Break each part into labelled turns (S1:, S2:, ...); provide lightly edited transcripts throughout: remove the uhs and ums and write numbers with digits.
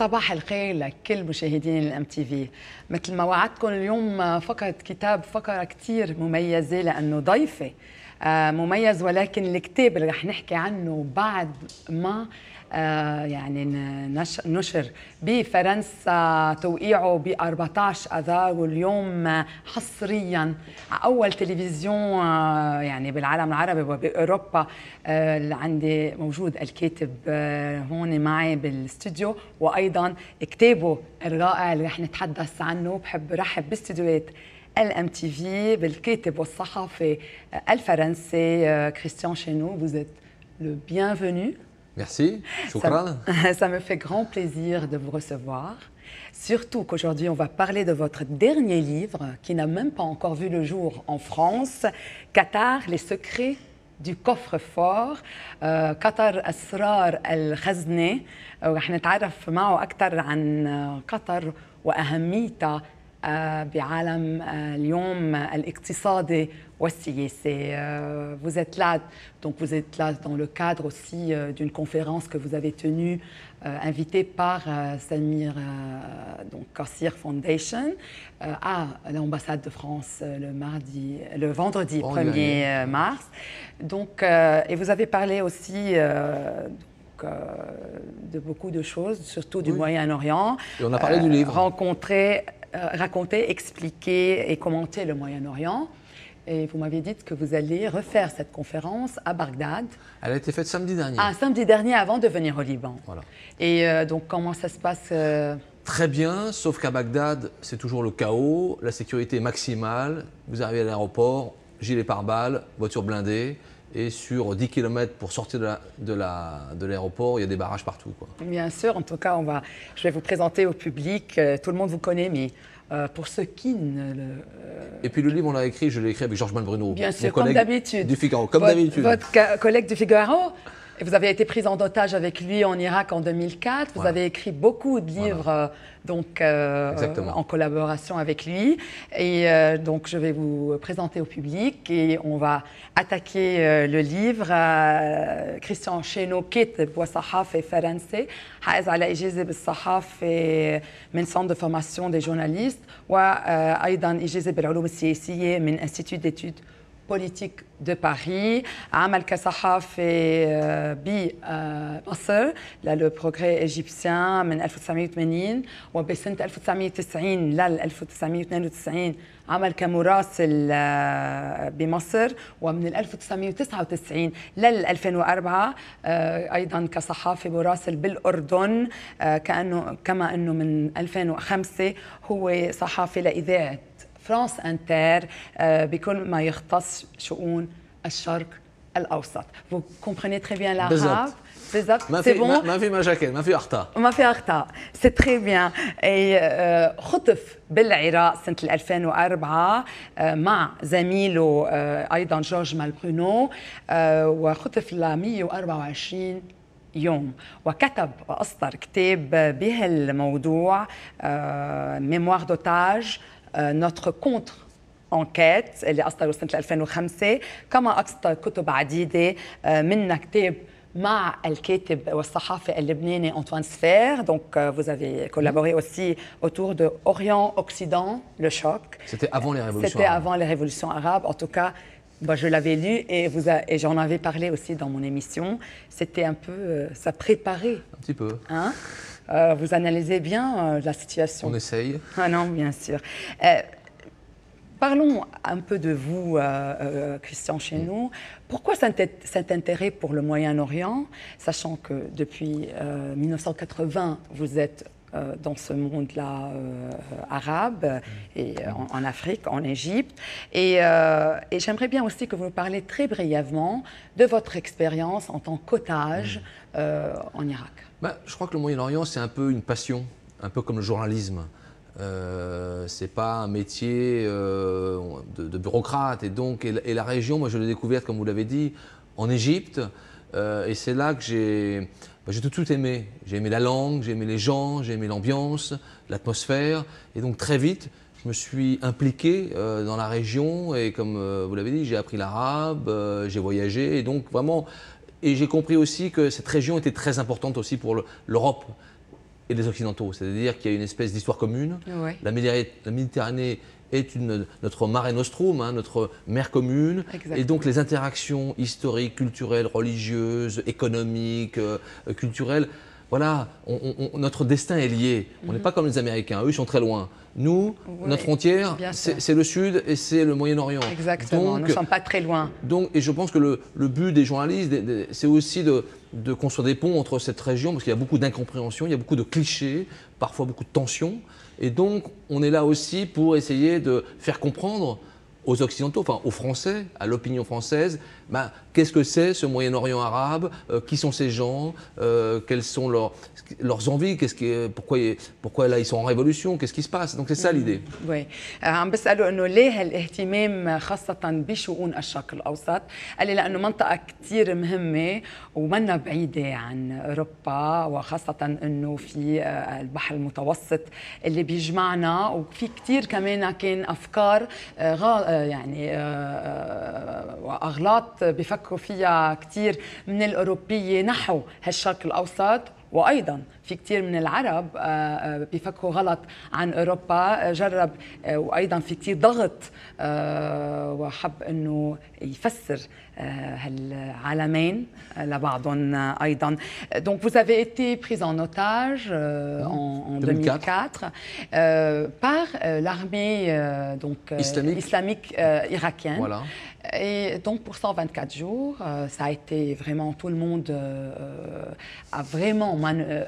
S1: صباح الخير لكل مشاهدين الام تي في. مثل ما وعدتكم اليوم فقرة كتاب، فقرة كتير مميزة لأنه ضيفة مميز، ولكن الكتاب اللي رح نحكي عنه بعد ما يعني نشر بفرنسا توقيعه ب 14 اذار، واليوم حصريا اول تلفزيون يعني بالعالم العربي وباوروبا. عندي موجود الكاتب هون معي بالاستوديو، وايضا كتابه الرائع اللي رح نتحدث عنه. بحب رحب باستديوهات الام تي في بالكاتب والصحفي الفرنسي كريستيان شينو. Vous êtes le bienvenu.
S2: Merci, shukran.
S1: Ça me fait grand plaisir de vous recevoir. Surtout qu'aujourd'hui, on va parler de votre dernier livre qui n'a même pas encore vu le jour en France, Qatar, les secrets du coffre-fort. قطر أسرار الخزنة. ورح نتعرف معه أكثر عن قطر وأهميتها بعالم اليوم الاقتصادي والسياسي. Vous êtes là, donc vous êtes là dans le cadre aussi d'une conférence que vous avez tenue, invitée par Samir donc Kassir Foundation à l'ambassade de France le vendredi 1er mars. Donc, et vous avez parlé aussi de beaucoup de choses, surtout du Moyen-Orient.
S2: Et on a parlé du livre.
S1: Raconter, expliquer et commenter le Moyen-Orient. Et vous m'aviez dit que vous alliez refaire cette conférence à Bagdad.
S2: Elle a été faite samedi dernier.
S1: Ah, samedi dernier avant de venir au Liban.
S2: Voilà.
S1: Et donc comment ça se passe
S2: Très bien, sauf qu'à Bagdad, c'est toujours le chaos, la sécurité maximale. Vous arrivez à l'aéroport, gilet pare-balles, voiture blindée. Et sur 10 km pour sortir de l'aéroport, il y a des barrages partout, quoi.
S1: Bien sûr, en tout cas, je vais vous présenter au public. Tout le monde vous connaît, mais pour ceux qui ne le...
S2: Et puis le livre, on l'a écrit, je l'ai écrit avec Georges Malbruno.
S1: Bien sûr, comme d'habitude.
S2: Du Figaro, comme d'habitude.
S1: Votre collègue du Figaro. Et vous avez été prise en otage avec lui en Irak en 2004. Vous avez écrit beaucoup de livres donc, en collaboration avec lui. Et donc, je vais vous présenter au public et on va attaquer le livre. Christian Cheno, كاتب وصحافي فرنسي حائز على إجازة بالصحافة من centre de formation des journalistes، وأيضا إجازة بالعلوم السياسية من Institut d'études politique de Paris. عمل كصحافي بمصر للو بروغري إيجيبسيان من 1980، وبسنة 1990 لل 1992 عمل كمراسل بمصر، ومن 1999 لل 2004 أيضا كصحافي مراسل بالأردن، كما أنه من 2005 هو صحافي لإذاعة فرانس انتر بكل ما يختص شؤون الشرق الأوسط. Vous comprenez très bien l'arabe.
S2: C'est bon. ما في مشاكل، ما في أخطاء.
S1: ما في أخطاء. C'est très bien. خطف بالعراق سنة 2004 مع زميله أيضا جورج مالبرونو، وخطف ل 124 يوم، وكتب وأصدر كتاب بهالموضوع ميموار دوتاج notre contre-enquête اللي أصدره سنة 2005، كما أصدر كتب عديدة منها كتاب مع الكاتب والصحافي اللبناني أنطوان سفير. Donc vous avez collaboré aussi autour de Orient-Occident, le choc.
S2: C'était avant les révolutions
S1: arabes. C'était
S2: arabes.
S1: avant les révolutions arabes. En tout cas, je l'avais lu et j'en avais parlé aussi dans mon émission. C'était un peu, ça préparait.
S2: Un petit peu.
S1: Hein? Vous analysez bien la situation.
S2: On essaye.
S1: Ah non, bien sûr. Parlons un peu de vous, Christian Cheno. Pourquoi cet intérêt pour le Moyen-Orient, sachant que depuis 1980, vous êtes dans ce monde-là arabe et en Afrique, en Égypte. Et j'aimerais bien aussi que vous nous parliez très brièvement de votre expérience en tant qu'otage en Irak.
S2: Je crois que le Moyen-Orient, c'est un peu une passion, un peu comme le journalisme. C'est pas un métier de bureaucrate. Et donc, et la région, moi je l'ai découverte, comme vous l'avez dit, en Égypte. Et c'est là que j'ai tout aimé. J'ai aimé la langue, j'ai aimé les gens, j'ai aimé l'ambiance, l'atmosphère. Et donc très vite, je me suis impliqué dans la région. Et comme vous l'avez dit, j'ai appris l'arabe, j'ai voyagé. Et donc vraiment, et j'ai compris aussi que cette région était très importante aussi pour l'Europe. et des Occidentaux. C'est-à-dire qu'il y a une espèce d'histoire commune.
S1: Oui.
S2: La Méditerranée est notre mare nostrum, hein, notre mer commune.
S1: Exactement.
S2: Et donc les interactions historiques, culturelles, religieuses, économiques, culturelles, voilà, notre destin est lié. On n'est pas comme les Américains, eux ils sont très loin. Nous, notre frontière, c'est le Sud et c'est le Moyen-Orient.
S1: Exactement, donc, nous ne sommes pas très loin.
S2: Et je pense que le but des journalistes, c'est aussi de construire des ponts entre cette région, parce qu'il y a beaucoup d'incompréhension, il y a beaucoup de clichés, parfois beaucoup de tensions. Et donc, on est là aussi pour essayer de faire comprendre aux Occidentaux, enfin aux Français, à l'opinion française, qu'est-ce que c'est ce Moyen-Orient arabe, qui sont ces gens, quelles sont leurs envies, pourquoi là ils sont en révolution, qu'est-ce qui se passe. Donc c'est ça l'idée.
S1: Oui. عم بسأله إنه ليه هالاهتمام خاصة بشؤون الشرق الأوسط؟ قال لي لأنه منطقة كثير مهمة ومنا بعيدة عن أوروبا، وخاصة إنه في البحر المتوسط اللي بيجمعنا، وفي كثير كمان كان أفكار يعني وأغلاط بفكروا فيها كثير من الأوروبية نحو هالشرق الأوسط، وأيضاً في كثير من العرب بيفكروا غلط عن أوروبا. جرب وأيضاً في كثير ضغط وحب إنه يفسر هالعالمين لبعضهم أيضاً. Donc vous avez été prise en otage en 2004 par l'armée islamique irakienne.
S2: Voilà.
S1: Et donc pour 124 jours, ça a été vraiment, tout le monde a vraiment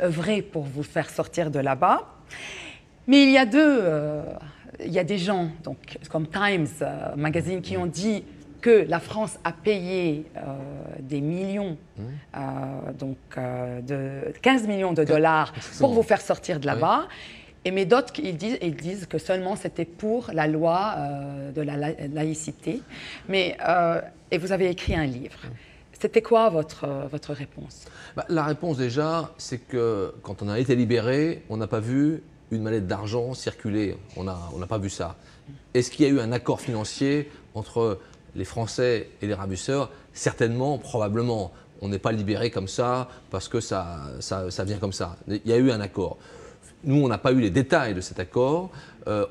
S1: œuvré pour vous faire sortir de là-bas. Mais il y a des gens, donc, comme Times Magazine, qui ont dit que la France a payé des millions, de 15 millions de dollars pour vous faire sortir de là-bas. Oui. Mais d'autres, ils disent que seulement c'était pour la loi de la laïcité. Et vous avez écrit un livre. C'était quoi votre réponse?
S2: La réponse déjà, c'est que quand on a été libéré, on n'a pas vu une mallette d'argent circuler. On n'a pas vu ça. Est-ce qu'il y a eu un accord financier entre les Français et les ravisseurs? Certainement, probablement. On n'est pas libéré comme ça parce que ça vient comme ça. Il y a eu un accord. Nous, on n'a pas eu les détails de cet accord.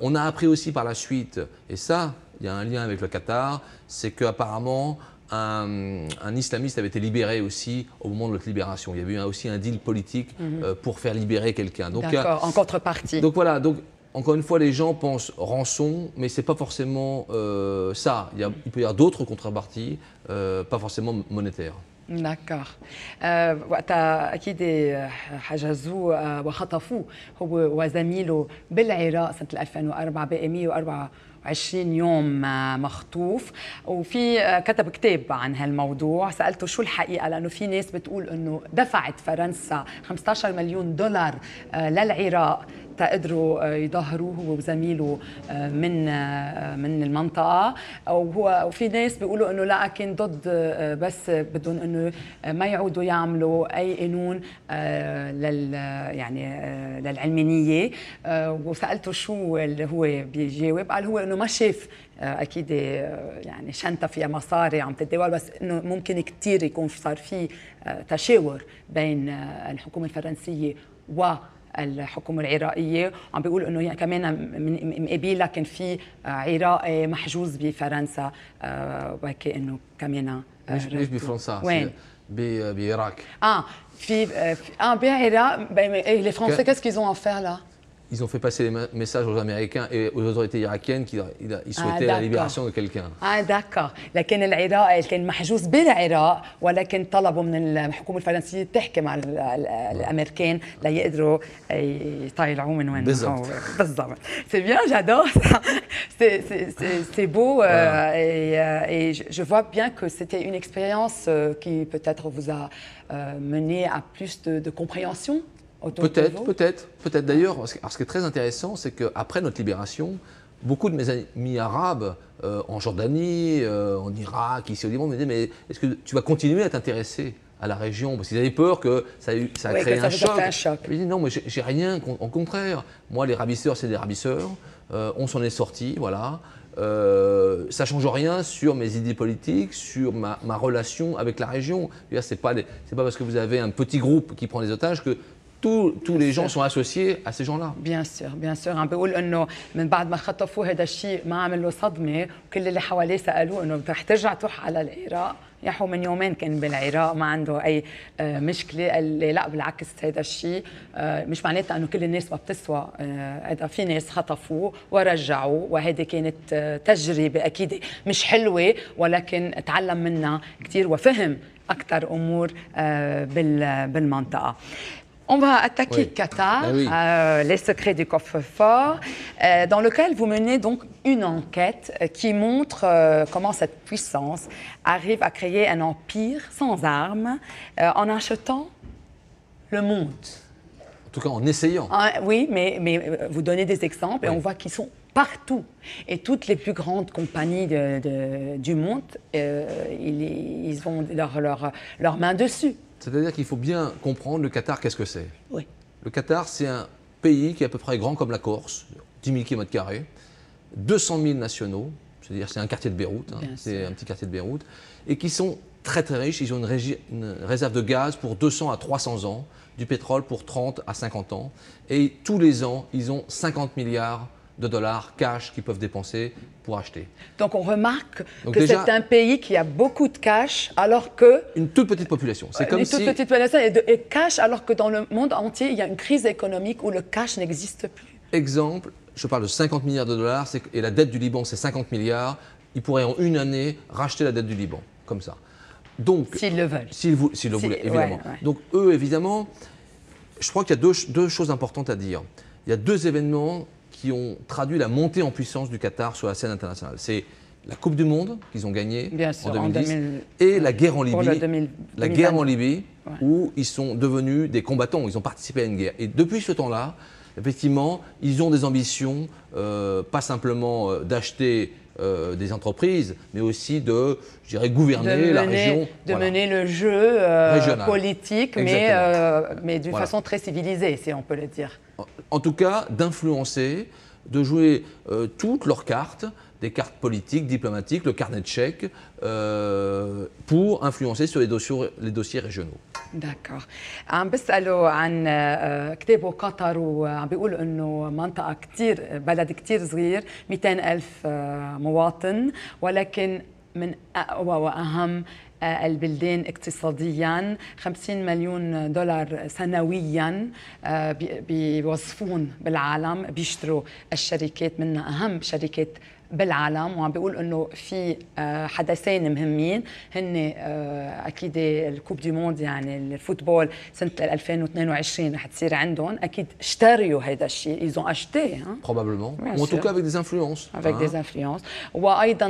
S2: On a appris aussi par la suite, et ça, il y a un lien avec le Qatar, c'est qu'apparemment, un islamiste avait été libéré aussi au moment de notre libération. Il y avait eu aussi un deal politique pour faire libérer quelqu'un.
S1: D'accord, en contrepartie.
S2: Donc voilà, encore une fois, les gens pensent rançon, mais ce n'est pas forcément ça. Il peut y avoir d'autres contreparties, pas forcément monétaires.
S1: d'accord. وقتها أكيد حجزوه وخطفوه هو وزميله بالعراق سنة 2004 بقي 124 يوم مخطوف. وفي كتب كتاب عن هالموضوع. سألته شو الحقيقة، لأنه في ناس بتقول إنه دفعت فرنسا 15 مليون دولار للعراق تقدروا يظهروه هو وزميله من المنطقة. وفي ناس بيقولوا إنه لا، كان ضد، بس بدهم إنه ما يعودوا يعملوا أي قانون يعني للعلمانية. وسألته شو اللي هو بيجاوب، قال هو إنه ما شاف أكيد يعني شنطة فيها مصاري عم تتداول، بس إنه ممكن كتير يكون صار في تشاور بين الحكومة الفرنسية والحكومة العراقية. عم بيقول إنه كمان مقابل لكن في عراقي محجوز بفرنسا، وهيك إنه كمان
S2: مش بفرنسا،
S1: وين؟
S2: بعراق.
S1: بعراق. Les Français, qu'est-ce qu'ils ont à faire là?
S2: Ils ont fait passer les messages aux Américains et aux autorités irakiennes qu'ils souhaitaient la libération de quelqu'un.
S1: d'accord. لكن العراق كان محجوز بالعراق، ولكن طلبوا من الحكومة الفرنسية تحكي مع الأمريكان ليقدروا يطلعوه من وين.
S2: بالضبط.
S1: C'est bien, j'adore ça. C'est beau. Et je vois bien que c'était une expérience qui peut-être vous a mené à plus de compréhension.
S2: Peut-être. D'ailleurs, ce qui est très intéressant, c'est qu'après notre libération, beaucoup de mes amis arabes en Jordanie, en Irak, ici au Liban, me disaient mais est-ce que tu vas continuer à t'intéresser à la région? Parce qu'ils avaient peur que ça a créé un choc. Je dis non, mais j'ai rien, au contraire. Moi, les ravisseurs, c'est des ravisseurs. On s'en est sortis, voilà. Ça ne change rien sur mes idées politiques, sur ma relation avec la région. C'est pas parce que vous avez un petit groupe qui prend des otages que tous les gens sont associés à ces gens-là.
S1: Bien sûr, bien sûr. عم بيقول انه من بعد ما خطفوه هذا الشيء ما عمل له صدمه، وكل اللي حواليه سالوه انه رح ترجع تروح على العراق. يحو من يومين كان بالعراق ما عنده اي مشكله، قال لي لا بالعكس هذا الشيء مش معناتها انه كل الناس ما بتسوى، هذا في ناس خطفوه ورجعوه، وهذه كانت تجربه اكيد مش حلوه ولكن تعلم منها كثير وفهم اكثر امور بالمنطقه. On va attaquer Qatar, les secrets du coffre-fort, dans lequel vous menez donc une enquête qui montre comment cette puissance arrive à créer un empire sans armes en achetant le monde.
S2: En tout cas, en essayant.
S1: Oui, mais vous donnez des exemples et on voit qu'ils sont partout. Et toutes les plus grandes compagnies du monde, ils ont leur main dessus.
S2: C'est-à-dire qu'il faut bien comprendre le Qatar, qu'est-ce que c'est?
S1: Oui.
S2: Le Qatar, c'est un pays qui est à peu près grand comme la Corse, 10 000 km², 200 000 nationaux, c'est-à-dire c'est un quartier de Beyrouth, c'est un petit quartier de Beyrouth, et qui sont très très riches. Ils ont une réserve de gaz pour 200 à 300 ans, du pétrole pour 30 à 50 ans, et tous les ans, ils ont 50 milliards de dollars cash qu'ils peuvent dépenser pour acheter.
S1: Donc on remarque que c'est un pays qui a beaucoup de cash alors que...
S2: Une toute petite population. C'est comme si...
S1: Une toute petite population et cash alors que dans le monde entier, il y a une crise économique où le cash n'existe plus.
S2: Exemple, je parle de 50 milliards de dollars et la dette du Liban c'est 50 milliards. Ils pourraient en une année racheter la dette du Liban, comme ça. Donc,
S1: s'ils le veulent.
S2: S'ils le voulaient, évidemment. Ouais. Donc eux, évidemment, je crois qu'il y a deux choses importantes à dire. Il y a deux événements qui ont traduit la montée en puissance du Qatar sur la scène internationale. C'est la Coupe du Monde qu'ils ont gagnée en 2010 et la guerre en Libye, la guerre en Libye où ils sont devenus des combattants, ils ont participé à une guerre. Et depuis ce temps-là, effectivement, ils ont des ambitions, pas simplement d'acheter des entreprises, mais aussi de, je dirais, gouverner la région.
S1: De mener le jeu politique, mais d'une façon très civilisée, si on peut le dire.
S2: En tout cas, d'influencer, de jouer toutes leurs cartes, des cartes politiques, diplomatiques, le carnet de chèques, pour influencer sur les dossiers régionaux.
S1: D'accord. عم بسأله عن كتابه قطر وعم بيقول انه منطقة كتير بلد كتير صغير 200,000 مواطن ولكن من أقوى وأهم البلدان اقتصاديا 50 مليون دولار سنويا بيوظفون بالعالم بيشتروا الشركات منها أهم شركات بالعالم وعم بيقول انه في حدثين مهمين هن اكيد الكوب دي موند يعني الفوتبول سنه 2022 رح تصير عندهم اكيد اشتروا هذا الشيء ils ont acheté
S2: probablement ou en tout cas avec des influences
S1: des influences وايضا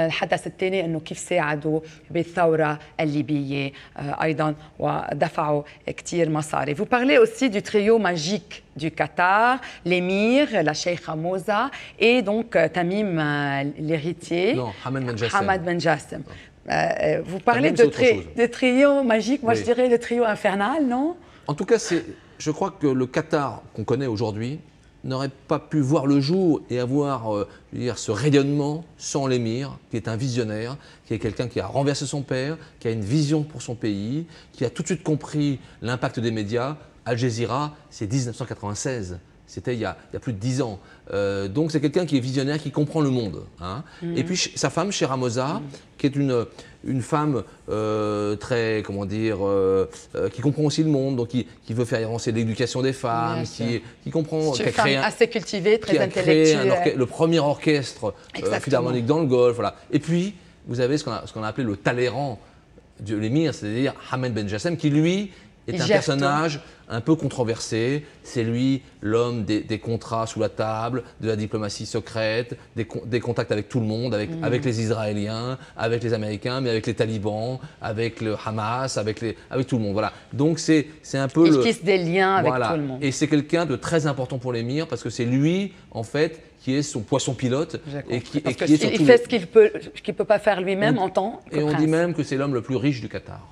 S1: الحدث الثاني انه كيف ساعدوا بالثوره الليبيه ايضا ودفعوا كثير مصاري. Vous parlez aussi du trio magique du Qatar, l'émir, la Cheikha Moza et donc Tamim l'héritier.
S2: Non, Hamad Ben Jassem.
S1: Vous parlez de trio magique, moi je dirais le trio infernal, non?
S2: En tout cas, je crois que le Qatar qu'on connaît aujourd'hui n'aurait pas pu voir le jour et avoir ce rayonnement sans l'émir, qui est un visionnaire, qui est quelqu'un qui a renversé son père, qui a une vision pour son pays, qui a tout de suite compris l'impact des médias. Al Jazeera, c'est 1996. C'était il y a plus de 10 ans. Donc c'est quelqu'un qui est visionnaire, qui comprend le monde. Et puis sa femme, Cheikha Moza, qui est une femme très, comment dire, qui comprend aussi le monde, donc qui veut faire avancer l'éducation des femmes, qui comprend...
S1: C'est une femme assez cultivée, très intellectuelle.
S2: Qui a créé le premier orchestre philharmonique dans le Golfe. Voilà. Et puis, vous avez ce qu'on a appelé le Talleyrand de l'émir, c'est-à-dire Hamad Ben Jassem, qui lui est un personnage un peu controversé. C'est lui l'homme des contrats sous la table, de la diplomatie secrète, des contacts avec tout le monde, avec les Israéliens, avec les Américains, mais avec les talibans, avec le Hamas, avec tout le monde. Voilà. Donc c'est un peu
S1: il tisse des liens avec tout le monde.
S2: Et c'est quelqu'un de très important pour l'émir parce que c'est lui, en fait, qui est son poisson pilote.
S1: Il fait ce qu'il ne peut pas faire lui-même en tant que
S2: prince. Et on
S1: prince.
S2: dit même que c'est l'homme le plus riche du Qatar.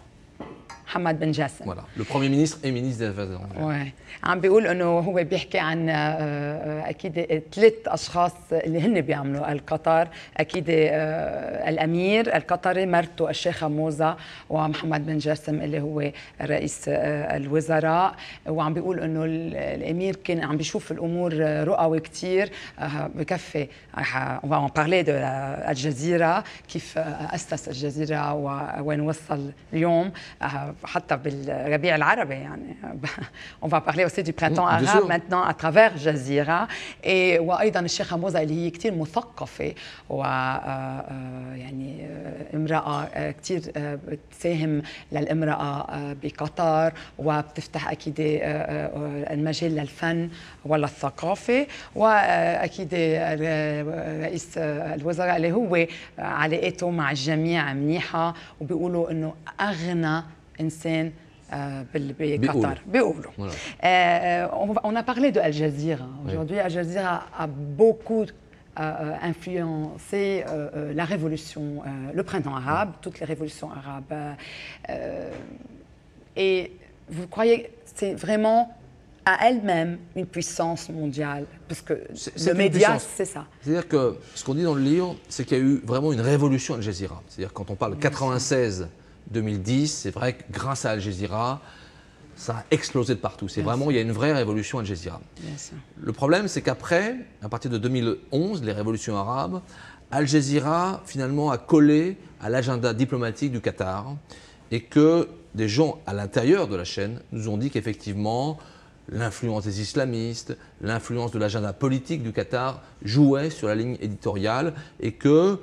S1: محمد بن جاسم.
S2: Voilà, le Premier ministre et ministre des Affaires étrangères.
S1: Ouais. عم بيقول انه هو بيحكي عن اكيد 3 اشخاص اللي هن بيعملوا القطر، اكيد الامير القطري، مرته الشيخه موزه، ومحمد بن جاسم اللي هو رئيس الوزراء. وعم بيقول انه الامير كان عم بيشوف الامور رؤوي كثير، بكفي on parlait de الجزيره، كيف اسس الجزيره وين وصل اليوم، حتى بالربيع العربي يعني. on va parler aussi du printemps arabe maintenant à travers جزيرة. وأيضا الشيخة موزة اللي هي كتير مثقفة ويعني امرأة كتير بتساهم للامرأة بقطر، وبتفتح أكيد المجال للفن وللثقافة. وأكيد رئيس الوزراء اللي هو علاقاته مع الجميع منيحة، وبيقولوا إنه أغنى إنسان بقطر بيقولوا. On a parlé de Al Jazeera. Aujourd'hui, Al Jazeera a beaucoup influencé la révolution, le printemps arabe, toutes les révolutions arabes. Et vous croyez que c'est vraiment à elle-même une puissance mondiale, parce que le média, c'est ça.
S2: C'est-à-dire que ce qu'on dit dans le livre, c'est qu'il y a eu vraiment une révolution à Al Jazeera. C'est-à-dire quand on parle de 96-2010, c'est vrai que grâce à Al Jazeera, ça a explosé de partout. C'est vraiment, il y a une vraie révolution à Al Jazeera. Le problème, c'est qu'après, à partir de 2011, les révolutions arabes, Al Jazeera, finalement, a collé à l'agenda diplomatique du Qatar, et que des gens à l'intérieur de la chaîne nous ont dit qu'effectivement, l'influence des islamistes, l'influence de l'agenda politique du Qatar jouait sur la ligne éditoriale, et que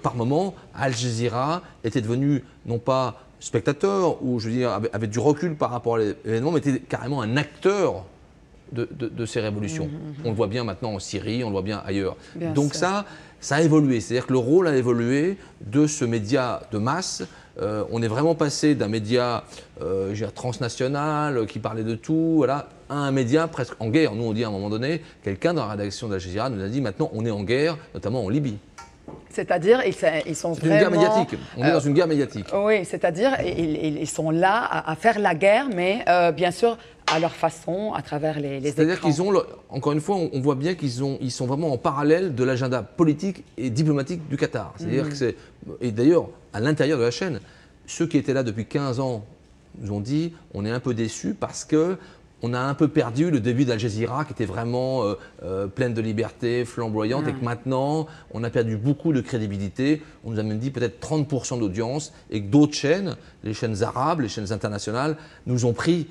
S2: par moment, Al Jazeera était devenu non pas spectateur, ou je veux dire avait du recul par rapport à l'événement, mais était carrément un acteur de ces révolutions. On le voit bien maintenant en Syrie, on le voit bien ailleurs. Donc ça a évolué, c'est-à-dire que le rôle a évolué de ce média de masse. On est vraiment passé d'un média transnational qui parlait de tout, voilà, à un média presque en guerre. Nous on dit à un moment donné, quelqu'un dans la rédaction d'Al Jazeera nous a dit maintenant on est en guerre, notamment en Libye.
S1: C'est-à-dire, ils sont vraiment...
S2: une guerre médiatique. On est dans une guerre médiatique.
S1: Oui, c'est-à-dire, ils sont là à faire la guerre, mais bien sûr, à leur façon, à travers les écrans.
S2: C'est-à-dire qu'ils ont, encore une fois, on voit bien qu'ils sont vraiment en parallèle de l'agenda politique et diplomatique du Qatar. C'est-à-dire que c'est... Et d'ailleurs, à l'intérieur de la chaîne, ceux qui étaient là depuis 15 ans nous ont dit on est un peu déçus parce que on a un peu perdu le début d'Al Jazeera qui était vraiment pleine de liberté, flamboyante, et que maintenant on a perdu beaucoup de crédibilité. On nous a même dit peut-être 30% d'audience, et que d'autres chaînes, les chaînes arabes, les chaînes internationales, nous ont pris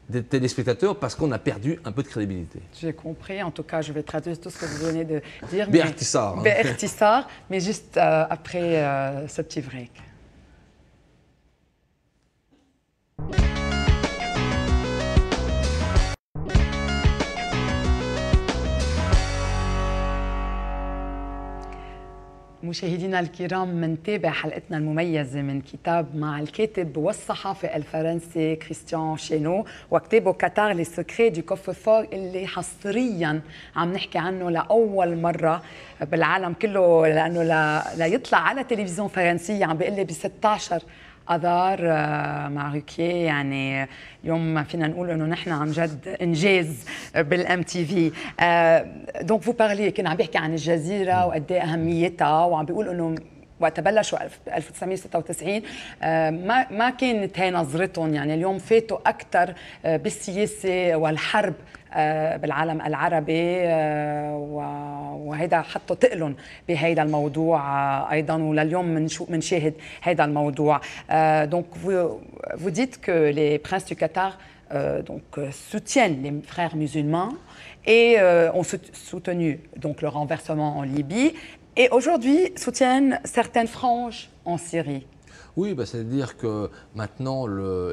S2: des téléspectateurs parce qu'on a perdu un peu de crédibilité.
S1: J'ai compris, en tout cas je vais traduire tout ce que vous venez de dire.
S2: Béartissar,
S1: mais juste après ce petit break. مشاهدينا الكرام، منتابع حلقتنا المميزة من كتاب مع الكاتب والصحافي الفرنسي كريستيان شينو، وكتابه كاتار لي سكري دو كوفر اللي حصريا عم نحكي عنه لأول مرة بالعالم كله، لأنه ليطلع على تلفزيون فرنسية عم بيقول لي ب 16 اذار مع روكيه. يعني اليوم فينا نقول انه نحن عن جد انجاز بالام تي في. دونك فو بارلي، كنا عم بيحكي عن الجزيره وقد ايه اهميتها، وعم بيقول انه وقت بلشوا 1996 ما كانت هي نظرتهم. يعني اليوم فاتوا اكثر بالسياسه والحرب بالعالم العربي، وهيدا حطوا تقلن بهيدا الموضوع ايضا، ولليوم منشاهد هيدا الموضوع. Donc vous dites que les princes du Qatar soutiennent les frères musulmans et ont soutenu donc le renversement en Libye, et aujourd'hui soutiennent certaines franges en Syrie.
S2: Oui, c'est-à-dire que maintenant,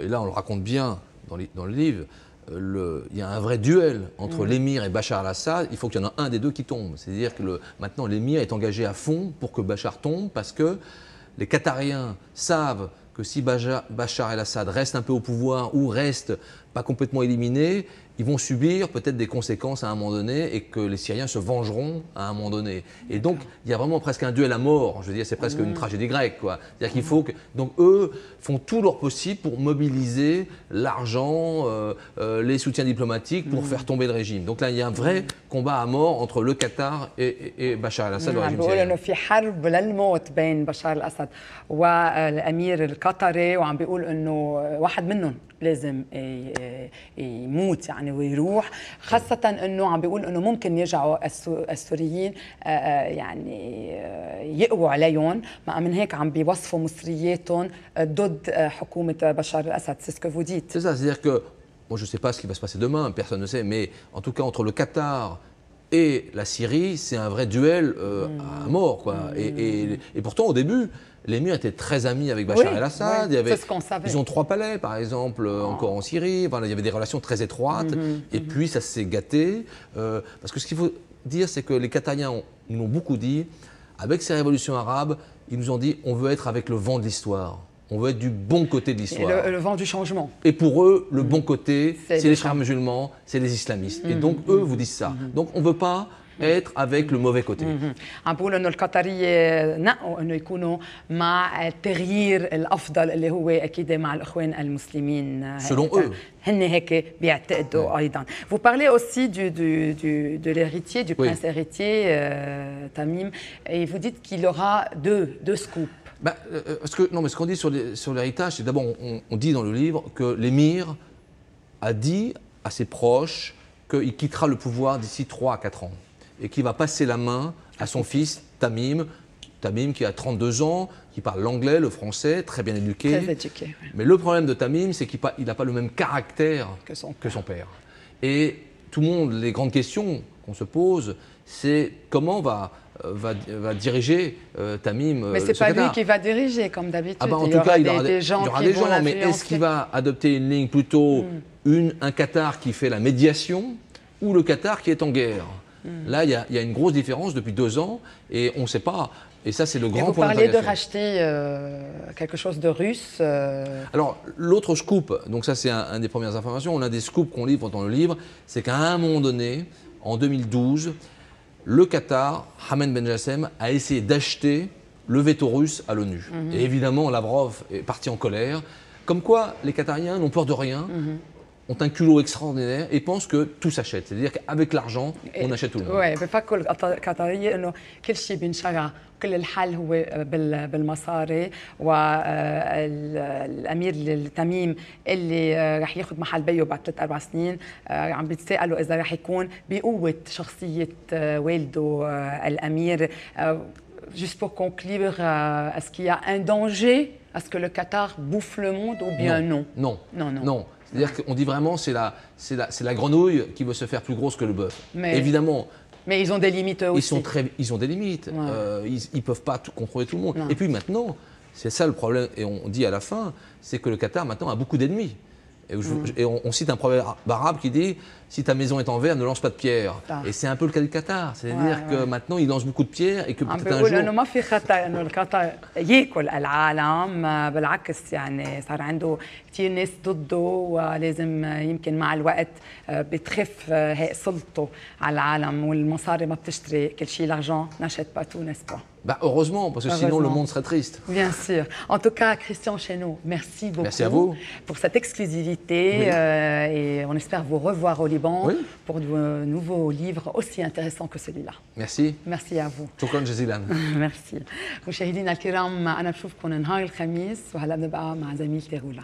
S2: et là on le raconte bien dans le livre, il y a un vrai duel entre l'émir et Bachar al-Assad. Il faut qu'il y en ait un des deux qui tombe. C'est-à-dire que maintenant l'émir est engagé à fond pour que Bachar tombe, parce que les Qatariens savent que si Bachar el-Assad reste un peu au pouvoir ou reste pas complètement éliminé, ils vont subir peut-être des conséquences à un moment donné et que les Syriens se vengeront à un moment donné. Et donc, il y a vraiment presque un duel à mort. Je veux dire, c'est presque une tragédie grecque, quoi. C'est-à-dire qu'il faut que… Donc, eux font tout leur possible pour mobiliser l'argent, les soutiens diplomatiques pour faire tomber le régime. Donc là, il y a un vrai combat à mort entre le Qatar et Bachar el-Assad, le régime syrien.
S1: إنه في حرب للموت بين بشار الأسد والأمير القطري وعم بيقول إنه واحد منهم لازم يموت يعني ويروح خاصة إنه عم بيقول إنه ممكن يرجعوا السوريين يعني يقووا عليهم من هيك عم بيوصفوا مصرياتهم ضد حكومة بشار الأسد. C'est ce que vous dites.
S2: C'est ça, c'est-à-dire que moi je ne sais pas ce qui va se passer demain, personne ne sait, mais en tout cas entre le Qatar et la Syrie, c'est un vrai duel à mort, quoi. Et pourtant au début, l'émir était très ami avec Bachar el-Assad.
S1: Oui, c'est ce qu'on savait.
S2: Ils ont 3 palais, par exemple, encore en Syrie. Enfin, il y avait des relations très étroites. Et puis, ça s'est gâté. Parce que ce qu'il faut dire, c'est que les Qatariens nous l'ont beaucoup dit. Avec ces révolutions arabes, ils nous ont dit on veut être avec le vent de l'histoire. On veut être du bon côté de l'histoire.
S1: Le vent du changement.
S2: Et pour eux, le bon côté, c'est les frères musulmans, c'est les islamistes. Et donc, eux vous disent ça. Donc, on ne veut pas être avec le mauvais côté.
S1: عم بقول انه القطريه نقوا انه يكونوا مع التغيير الافضل اللي هو اكيد مع الاخوان المسلمين.
S2: Selon eux.
S1: هن هيك بيعتقدوا ايضا. Vous parlez aussi de l'héritier, du prince héritier Tamim, et vous dites qu'il aura deux scoops.
S2: Mais ce qu'on dit sur l'héritage, c'est d'abord, on dit dans le livre que l'émir a dit à ses proches qu'il quittera le pouvoir d'ici 3 à 4 ans et qu'il va passer la main à son fils Tamim qui a 32 ans, qui parle l'anglais, le français, très bien éduqué.
S1: Très éduqué, oui.
S2: Mais le problème de Tamim, c'est qu'il n'a pas le même caractère que son père. Et tout le monde, les grandes questions qu'on se pose, c'est comment va diriger Tamim.
S1: Mais ce n'est pas lui qui va diriger, comme d'habitude.
S2: Ah bah en tout cas, il y aura des gens, mais
S1: est-ce
S2: est-ce qu'il va adopter une ligne plutôt un Qatar qui fait la médiation ou le Qatar qui est en guerre? Là, il y a une grosse différence depuis 2 ans et on ne sait pas. Et ça, c'est le grand point d'interrogation.
S1: Vous parlez de racheter quelque chose de russe.
S2: Alors, l'autre scoop, donc ça c'est un des premières informations, on a des scoops qu'on livre dans le livre, c'est qu'à un moment donné, en 2012, le Qatar, Hamad Ben Jassem, a essayé d'acheter le veto russe à l'ONU. Et évidemment, Lavrov est parti en colère. Comme quoi, les Qatariens n'ont peur de rien. Ont un culot extraordinaire et pensent que tout s'achète. C'est-à-dire qu'avec l'argent, on achète tout le monde.
S1: Oui, بفكروا القطرية إنه كل شيء بينشرى، كل الحل هو بالمصاري، والأمير التميم اللي رح ياخذ محل بيه بعد 3-4 سنين عم بيتساءلوا إذا رح يكون بقوة شخصية والده الأمير. Juste pour conclure, est-ce qu'il y a un danger à ce que le Qatar bouffe le monde ou bien non?
S2: Non. C'est-à-dire qu'on dit vraiment c'est la grenouille qui veut se faire plus grosse que le bœuf. Évidemment.
S1: Mais ils ont des limites eux aussi.
S2: Ils ont des limites. Ouais. Ils ne peuvent pas contrôler tout le monde.
S1: Non.
S2: Et puis maintenant, c'est ça le problème, et on dit à la fin, c'est que le Qatar maintenant a beaucoup d'ennemis. Et on cite un proverbe arabe qui dit si ta maison est en verre, ne lance pas de pierre. Et c'est un peu le cas du Qatar. C'est-à-dire que maintenant, il lance beaucoup de pierres et que peut-être un jour.
S1: إنه ما في خطر إنه القطر ياكل العالم، بالعكس يعني صار عنده كثير ناس ضده، ولازم يمكن مع الوقت بتخف سلطته على العالم، والمصاري ما بتشتري كل شيء. L'argent n'achète pas tout, n'est-ce pas?
S2: Bah heureusement, parce que sinon le monde serait triste.
S1: Bien sûr. En tout cas, Christian Chesneau, merci beaucoup.
S2: Merci à vous.
S1: Pour cette exclusivité. Et on espère vous revoir au Liban pour de nouveaux livres aussi intéressants que celui-là.
S2: Merci.
S1: Merci à vous.
S2: شكرا جزيلا.
S1: Merci. مشاهدينا الكرام، أنا بشوفكم نهار الخميس، وهلا بنبقى مع زميلتي غولا.